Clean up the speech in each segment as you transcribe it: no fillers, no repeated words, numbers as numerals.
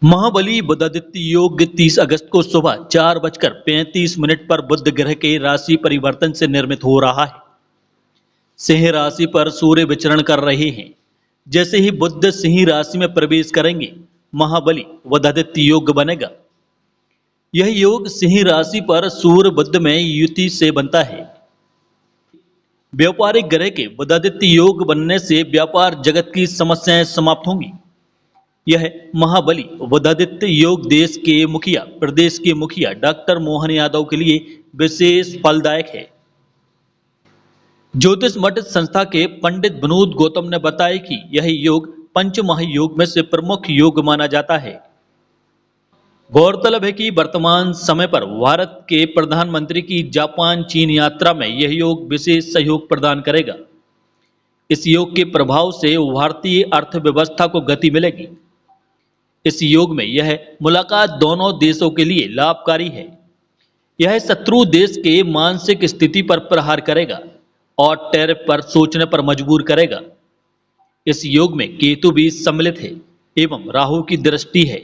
महाबली बुधादित्य योग 30 अगस्त को सुबह 4:35 पर बुध ग्रह के राशि परिवर्तन से निर्मित हो रहा है। सिंह राशि पर सूर्य विचरण कर रहे हैं। जैसे ही बुध सिंह राशि में प्रवेश करेंगे, महाबली बुधादित्य योग बनेगा। यह योग सिंह राशि पर सूर्य बुध में युति से बनता है। व्यापारिक ग्रह के बुधादित्य योग बनने से व्यापार जगत की समस्याएं समाप्त होंगी। यह महाबली बुधादित्य योग देश के मुखिया, प्रदेश के मुखिया डॉक्टर मोहन यादव के लिए विशेष फलदायक है। ज्योतिष मठ संस्था के पंडित विनोद गौतम ने बताया कि यह योग पंच महायोग में से प्रमुख योग माना जाता है। गौरतलब है कि वर्तमान समय पर भारत के प्रधानमंत्री की जापान चीन यात्रा में यह योग विशेष सहयोग प्रदान करेगा। इस योग के प्रभाव से भारतीय अर्थव्यवस्था को गति मिलेगी। इस योग में यह मुलाकात दोनों देशों के लिए लाभकारी है। यह शत्रु देश के मानसिक स्थिति पर प्रहार करेगा और टैरिफ पर सोचने पर मजबूर करेगा। इस योग में केतु भी सम्मिलित है एवं राहु की दृष्टि है।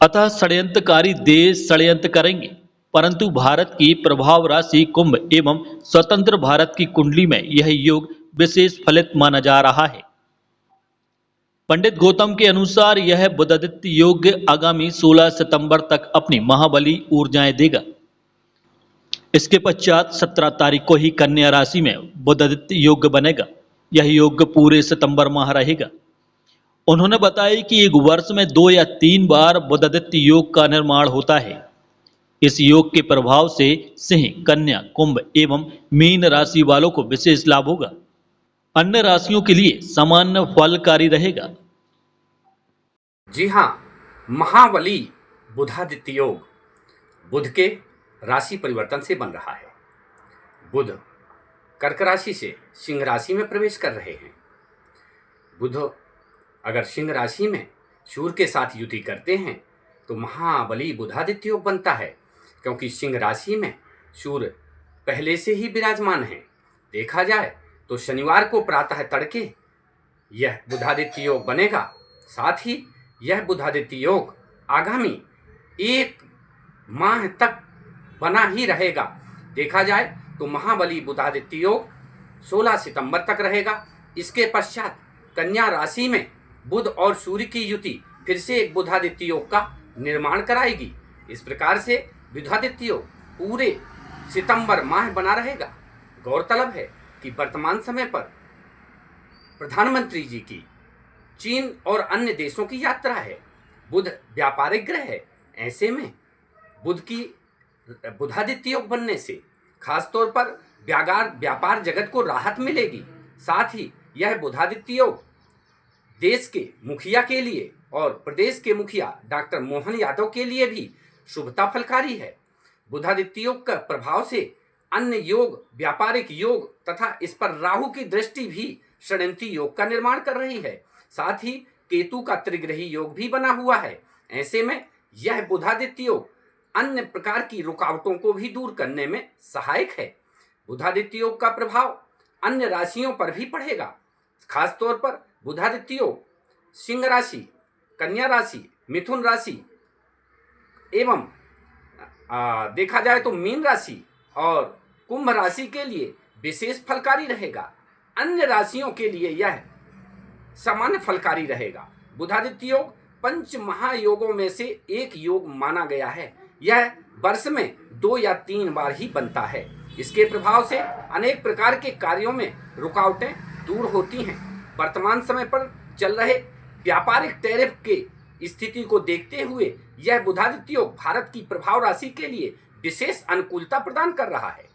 अतः षड्यंत्रकारी देश षड्यंत्र करेंगे, परंतु भारत की प्रभाव राशि कुंभ एवं स्वतंत्र भारत की कुंडली में यह योग विशेष फलित माना जा रहा है। पंडित गौतम के अनुसार यह बुधादित्य योग आगामी 16 सितंबर तक अपनी महाबली ऊर्जाएं देगा। इसके पश्चात 17 तारीख को ही कन्या राशि में बुधादित्य योग बनेगा। यह योग पूरे सितंबर माह रहेगा। उन्होंने बताया कि एक वर्ष में 2 या 3 बार बुधादित्य योग का निर्माण होता है। इस योग के प्रभाव से सिंह, कन्या, कुंभ एवं मीन राशि वालों को विशेष लाभ होगा। अन्य राशियों के लिए सामान्य फलकारी रहेगा। जी हाँ, महाबली बुधादित्य योग बुध के राशि परिवर्तन से बन रहा है। बुध कर्क राशि से सिंह राशि में प्रवेश कर रहे हैं। बुध अगर सिंह राशि में सूर्य के साथ युति करते हैं तो महाबली बुधादित्य योग बनता है, क्योंकि सिंह राशि में सूर्य पहले से ही विराजमान है। देखा जाए तो शनिवार को प्रातः तड़के यह बुधादित्य योग बनेगा। साथ ही यह बुधादित्य योग आगामी 1 माह तक बना ही रहेगा। देखा जाए तो महाबली बुधादित्य योग 16 सितंबर तक रहेगा। इसके पश्चात कन्या राशि में बुध और सूर्य की युति फिर से एक बुधादित्य योग का निर्माण कराएगी। इस प्रकार से बुधादित्य योग पूरे सितंबर माह बना रहेगा। गौरतलब है कि वर्तमान समय पर प्रधानमंत्री जी की चीन और अन्य देशों की यात्रा है। बुध व्यापारिक ग्रह है। ऐसे में बुध की बुधादित्य योग बनने से खासतौर पर व्यापार जगत को राहत मिलेगी। साथ ही यह बुधादित्य योग देश के मुखिया के लिए और प्रदेश के मुखिया डॉक्टर मोहन यादव के लिए भी शुभता फलकारी है। बुधादित्य योग का प्रभाव से अन्य योग, व्यापारिक योग तथा इस पर राहु की दृष्टि भी षड्यंत्री योग का निर्माण कर रही है। साथ ही केतु का त्रिग्रही योग भी बना हुआ है। ऐसे में यह बुधादित्य योग अन्य प्रकार की रुकावटों को भी दूर करने में सहायक है। बुधादित्य योग का प्रभाव अन्य राशियों पर भी पड़ेगा। खासतौर पर बुधादित्य योग सिंह राशि, कन्या राशि, मिथुन राशि एवं देखा जाए तो मीन राशि और कुंभ राशि के लिए विशेष फलकारी रहेगा। अन्य राशियों के लिए यह सामान्य फलकारी रहेगा। बुधादित्य योग पंच महायोगों में से एक योग माना गया है। यह वर्ष में 2 या 3 बार ही बनता है। इसके प्रभाव से अनेक प्रकार के कार्यों में रुकावटें दूर होती हैं। वर्तमान समय पर चल रहे व्यापारिक टैरिफ के स्थिति को देखते हुए यह बुधादित्य योग भारत की प्रभाव राशि के लिए विशेष अनुकूलता प्रदान कर रहा है।